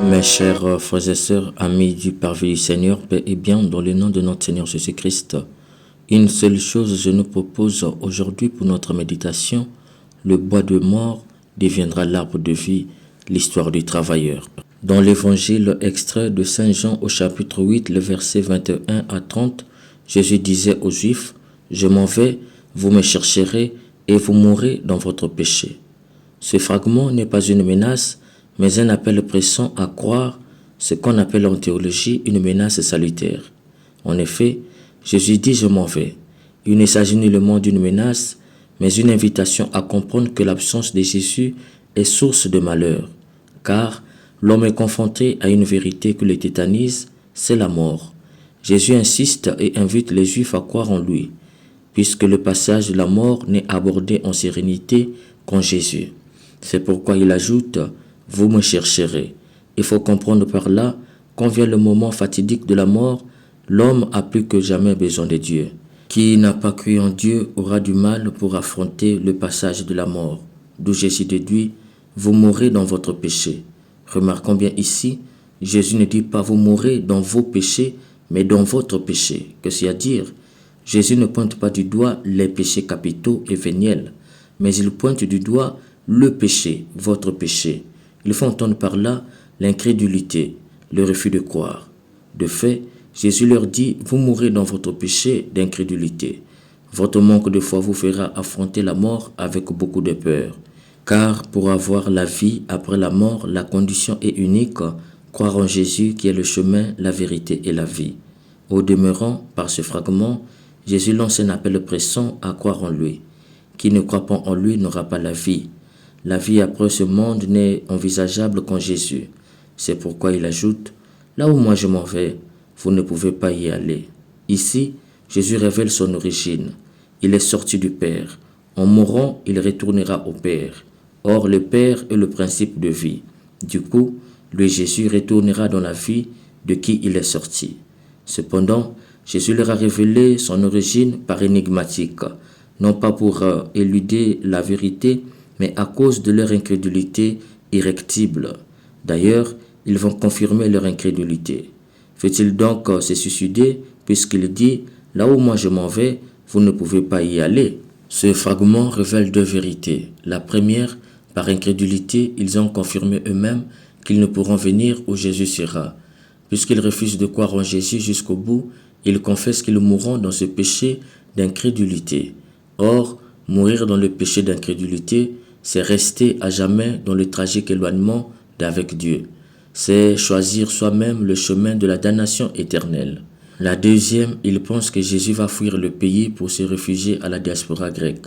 Mes chers frères et sœurs, amis du parvis du Seigneur, paix et bien dans le nom de notre Seigneur Jésus-Christ. Une seule chose je nous propose aujourd'hui pour notre méditation. Le bois de mort deviendra l'arbre de vie, l'histoire du travailleur. Dans l'évangile extrait de Saint Jean au chapitre 8, le verset 21 à 30, Jésus disait aux Juifs, « Je m'en vais, vous me chercherez et vous mourrez dans votre péché. » Ce fragment n'est pas une menace, mais un appel pressant à croire ce qu'on appelle en théologie une menace salutaire. En effet, Jésus dit « Je m'en vais ». Il ne s'agit nullement d'une menace, mais une invitation à comprendre que l'absence de Jésus est source de malheur, car l'homme est confronté à une vérité qui le tétanise, c'est la mort. Jésus insiste et invite les Juifs à croire en lui, puisque le passage de la mort n'est abordé en sérénité qu'en Jésus. C'est pourquoi il ajoute « Vous me chercherez ». Il faut comprendre par là, quand vient le moment fatidique de la mort, l'homme a plus que jamais besoin de Dieu. Qui n'a pas cru en Dieu aura du mal pour affronter le passage de la mort. D'où Jésus déduit « Vous mourrez dans votre péché ». Remarquons bien ici, Jésus ne dit pas « Vous mourrez dans vos péchés », mais dans votre péché. Que c'est-à-dire, Jésus ne pointe pas du doigt les péchés capitaux et véniels, mais il pointe du doigt le péché, votre péché. Il faut entendre par là l'incrédulité, le refus de croire. De fait, Jésus leur dit, vous mourrez dans votre péché d'incrédulité. Votre manque de foi vous fera affronter la mort avec beaucoup de peur. Car pour avoir la vie après la mort, la condition est unique, croire en Jésus qui est le chemin, la vérité et la vie. Au demeurant, par ce fragment, Jésus lance un appel pressant à croire en lui. Qui ne croit pas en lui n'aura pas la vie. La vie après ce monde n'est envisageable qu'en Jésus. C'est pourquoi il ajoute, « Là où moi je m'en vais, vous ne pouvez pas y aller. » Ici, Jésus révèle son origine. Il est sorti du Père. En mourant, il retournera au Père. Or, le Père est le principe de vie. Du coup, lui Jésus retournera dans la vie de qui il est sorti. Cependant, Jésus leur a révélé son origine par énigmatique, non pas pour éluder la vérité, mais à cause de leur incrédulité irrectible. D'ailleurs, ils vont confirmer leur incrédulité. Fait-il donc se suicider, puisqu'il dit « Là où moi je m'en vais, vous ne pouvez pas y aller ». Ce fragment révèle deux vérités. La première, par incrédulité, ils ont confirmé eux-mêmes qu'ils ne pourront venir où Jésus sera. Puisqu'ils refusent de croire en Jésus jusqu'au bout, ils confessent qu'ils mourront dans ce péché d'incrédulité. Or, mourir dans le péché d'incrédulité, c'est rester à jamais dans le tragique éloignement d'avec Dieu. C'est choisir soi-même le chemin de la damnation éternelle. La deuxième, ils pensent que Jésus va fuir le pays pour se réfugier à la diaspora grecque.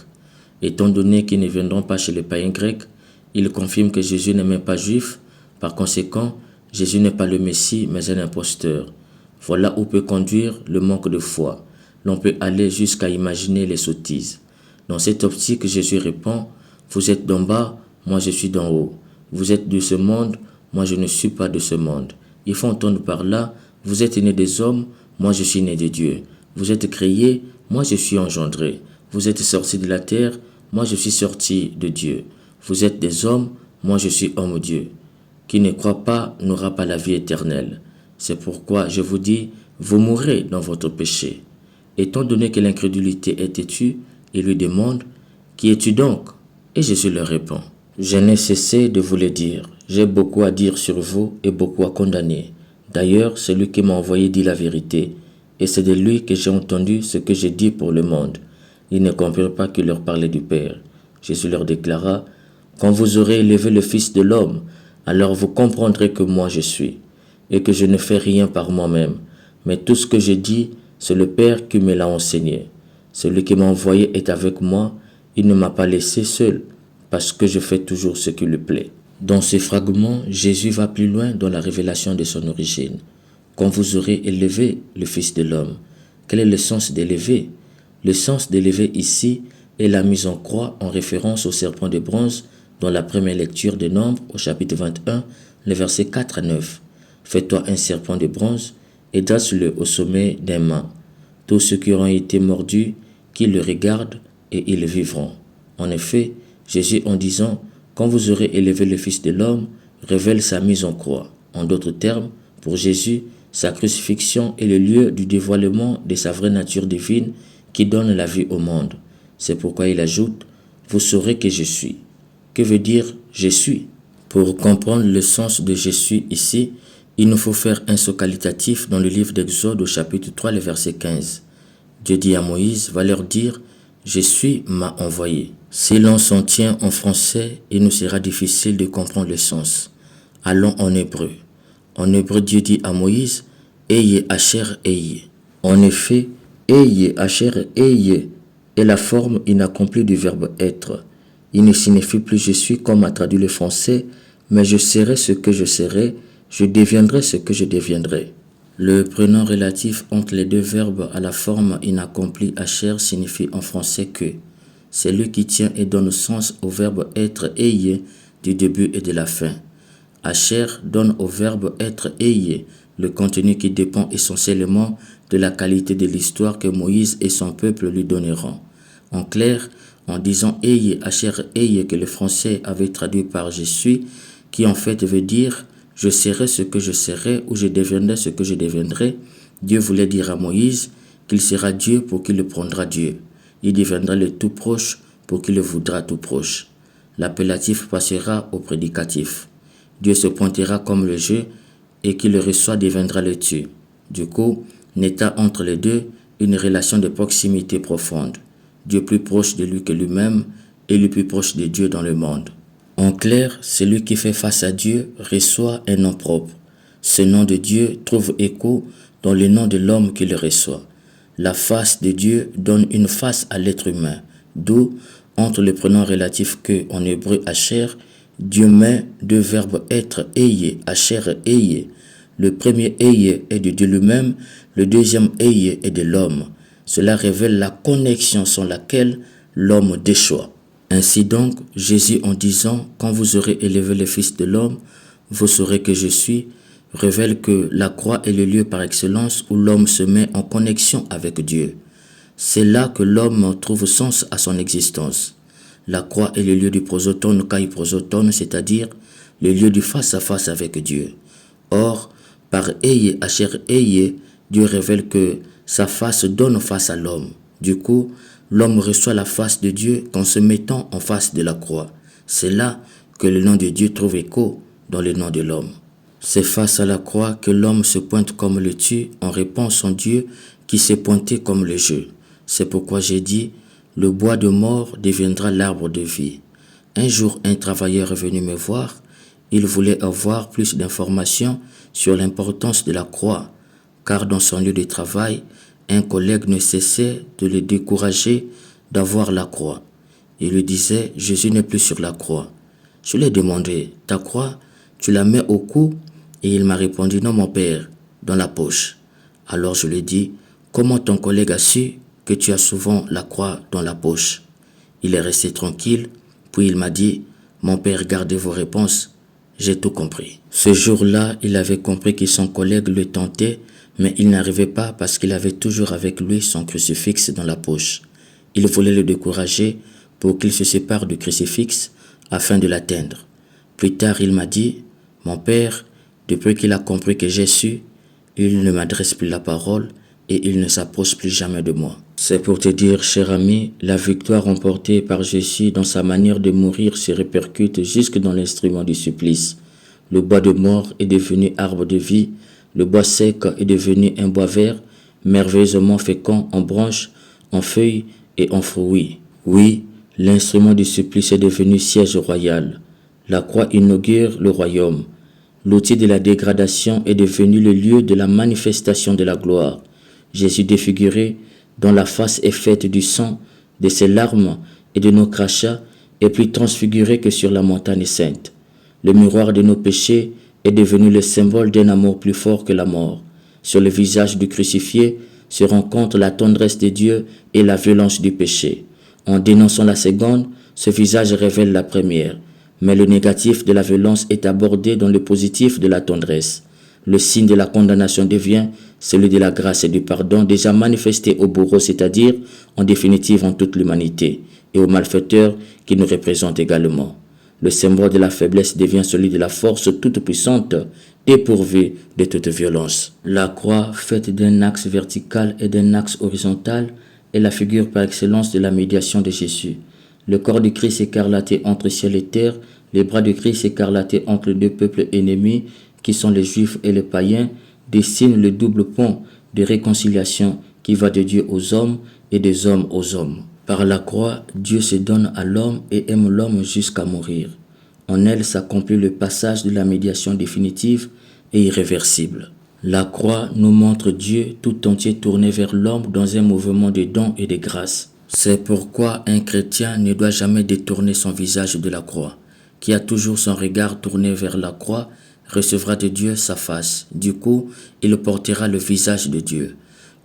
Étant donné qu'ils ne viendront pas chez les païens grecs, ils confirment que Jésus n'est même pas juif. Par conséquent, Jésus n'est pas le Messie, mais un imposteur. Voilà où peut conduire le manque de foi. L'on peut aller jusqu'à imaginer les sottises. Dans cette optique, Jésus répond, « Vous êtes d'en bas, moi je suis d'en haut. Vous êtes de ce monde, moi je ne suis pas de ce monde. » Il faut entendre par là, « Vous êtes né des hommes, moi je suis né de Dieu. Vous êtes créé, moi je suis engendré. Vous êtes sorti de la terre, moi je suis sorti de Dieu. Vous êtes des hommes, moi je suis homme-Dieu. Qui ne croit pas n'aura pas la vie éternelle. C'est pourquoi je vous dis, vous mourrez dans votre péché. » Étant donné que l'incrédulité est têtue, il lui demande, « Qui es-tu donc ?» Et Jésus leur répond, « Je n'ai cessé de vous le dire. J'ai beaucoup à dire sur vous et beaucoup à condamner. D'ailleurs, celui qui m'a envoyé dit la vérité, et c'est de lui que j'ai entendu ce que j'ai dit pour le monde. » Ils ne comprirent pas qu'il leur parlait du Père. Jésus leur déclara, « Quand vous aurez élevé le Fils de l'homme, alors vous comprendrez que moi je suis, et que je ne fais rien par moi-même, mais tout ce que je dis, c'est le Père qui me l'a enseigné. Celui qui m'a envoyé est avec moi, il ne m'a pas laissé seul, parce que je fais toujours ce qui lui plaît. » Dans ce fragment, Jésus va plus loin dans la révélation de son origine. Quand vous aurez élevé le Fils de l'homme, quel est le sens d'élever? Le sens d'élever ici est la mise en croix en référence au serpent de bronze dans la première lecture de Nombres au chapitre 21, les versets 4 à 9. Fais-toi un serpent de bronze et dresse-le au sommet d'un mât. Tous ceux qui auront été mordus, qu'ils le regardent et ils vivront. En effet, Jésus en disant « Quand vous aurez élevé le Fils de l'homme » révèle sa mise en croix. En d'autres termes, pour Jésus, sa crucifixion est le lieu du dévoilement de sa vraie nature divine qui donne la vie au monde. C'est pourquoi il ajoute « Vous saurez que je suis ». Que veut dire « je suis » ? Pour comprendre le sens de « je suis » ici, il nous faut faire un saut qualitatif dans le livre d'Exode au chapitre 3, le verset 15. Dieu dit à Moïse, va leur dire « Je suis m'a envoyé ». Si l'on s'en tient en français, il nous sera difficile de comprendre le sens. Allons en hébreu. En hébreu, Dieu dit à Moïse « Eye asher eye ». En effet, « eye asher eye » est la forme inaccomplie du verbe « être ». Il ne signifie plus « je suis » comme a traduit le français, mais « je serai ce que je serai », je deviendrai ce que je deviendrai. Le prénom relatif entre les deux verbes à la forme inaccomplie asher signifie en français que. C'est lui qui tient et donne sens au verbe être eye du début et de la fin. Asher donne au verbe être eye le contenu qui dépend essentiellement de la qualité de l'histoire que Moïse et son peuple lui donneront. En clair, en disant eye asher eye que le français avait traduit par je suis, qui en fait veut dire je serai ce que je serai ou je deviendrai ce que je deviendrai, Dieu voulait dire à Moïse qu'il sera Dieu pour qu'il le prendra Dieu. Il deviendra le tout proche pour qu'il le voudra tout proche. L'appellatif passera au prédicatif. Dieu se pointera comme le je et qui le reçoit deviendra le tu. Du coup, naîtra entre les deux une relation de proximité profonde. Dieu plus proche de lui que lui-même et lui plus proche de Dieu dans le monde. En clair, celui qui fait face à Dieu reçoit un nom propre. Ce nom de Dieu trouve écho dans le nom de l'homme qui le reçoit. La face de Dieu donne une face à l'être humain, d'où, entre le prénom relatif que, en hébreu asher, Dieu met deux verbes être eye, asher eye. Le premier eye est de Dieu lui-même, le deuxième eye est de l'homme. Cela révèle la connexion sans laquelle l'homme déchoit. Ainsi donc, Jésus en disant « Quand vous aurez élevé le Fils de l'homme, vous saurez que je suis », révèle que la croix est le lieu par excellence où l'homme se met en connexion avec Dieu. C'est là que l'homme trouve sens à son existence. La croix est le lieu du prosotone kai prosotone, c'est-à-dire le lieu du face-à-face avec Dieu. Or, par eye asher eye, Dieu révèle que sa face donne face à l'homme. Du coup, l'homme reçoit la face de Dieu qu'en se mettant en face de la croix. C'est là que le nom de Dieu trouve écho dans le nom de l'homme. C'est face à la croix que l'homme se pointe comme le tu en réponse en Dieu qui s'est pointé comme le je. C'est pourquoi j'ai dit, le bois de mort deviendra l'arbre de vie. Un jour, un travailleur est venu me voir. Il voulait avoir plus d'informations sur l'importance de la croix, car dans son lieu de travail, un collègue ne cessait de le décourager d'avoir la croix. Il lui disait, Jésus n'est plus sur la croix. Je lui ai demandé, ta croix, tu la mets au cou? Et il m'a répondu, non mon père, dans la poche. Alors je lui ai dit, comment ton collègue a su que tu as souvent la croix dans la poche? Il est resté tranquille, puis il m'a dit, mon père, gardez vos réponses, j'ai tout compris. Ce jour-là, il avait compris que son collègue le tentait, mais il n'arrivait pas parce qu'il avait toujours avec lui son crucifix dans la poche. Il voulait le décourager pour qu'il se sépare du crucifix afin de l'atteindre. Plus tard, il m'a dit, mon père, depuis qu'il a compris que j'ai su, il ne m'adresse plus la parole et il ne s'approche plus jamais de moi. C'est pour te dire, cher ami, la victoire remportée par Jésus dans sa manière de mourir se répercute jusque dans l'instrument du supplice. Le bois de mort est devenu arbre de vie, le bois sec est devenu un bois vert, merveilleusement fécond en branches, en feuilles et en fruits. Oui, l'instrument du supplice est devenu siège royal. La croix inaugure le royaume. L'outil de la dégradation est devenu le lieu de la manifestation de la gloire. Jésus défiguré, dont la face est faite du sang, de ses larmes et de nos crachats, est plus transfiguré que sur la montagne sainte. Le miroir de nos péchés est devenu le symbole d'un amour plus fort que la mort. Sur le visage du crucifié se rencontre la tendresse de Dieu et la violence du péché. En dénonçant la seconde, ce visage révèle la première. Mais le négatif de la violence est abordé dans le positif de la tendresse. Le signe de la condamnation devient celui de la grâce et du pardon déjà manifesté au bourreau, c'est-à-dire en définitive en toute l'humanité, et aux malfaiteurs qui nous représentent également. Le symbole de la faiblesse devient celui de la force toute puissante et pourvu de toute violence. La croix, faite d'un axe vertical et d'un axe horizontal, est la figure par excellence de la médiation de Jésus. Le corps de Christ écarlaté entre ciel et terre, les bras de Christ écarlatés entre deux peuples ennemis, qui sont les Juifs et les païens, dessinent le double pont de réconciliation qui va de Dieu aux hommes et des hommes aux hommes. Par la croix, Dieu se donne à l'homme et aime l'homme jusqu'à mourir. En elle s'accomplit le passage de la médiation définitive et irréversible. La croix nous montre Dieu tout entier tourné vers l'homme dans un mouvement de don et de grâce. C'est pourquoi un chrétien ne doit jamais détourner son visage de la croix. Qui a toujours son regard tourné vers la croix recevra de Dieu sa face. Du coup, il portera le visage de Dieu.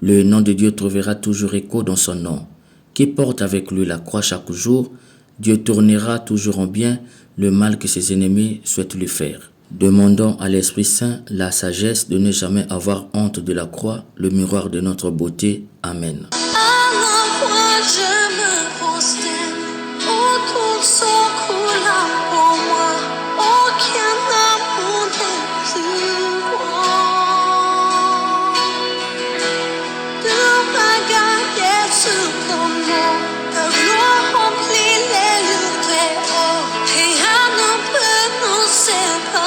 Le nom de Dieu trouvera toujours écho dans son nom. Qui porte avec lui la croix chaque jour, Dieu tournera toujours en bien le mal que ses ennemis souhaitent lui faire. Demandons à l'Esprit Saint la sagesse de ne jamais avoir honte de la croix, le miroir de notre beauté. Amen. À la croix, je me prosterne, autour de son cou là pour moi, aucun amour n'est plus grand. De regarder ce comment ta gloire remplit les lieux très hauts, rien ne peut nous séparer.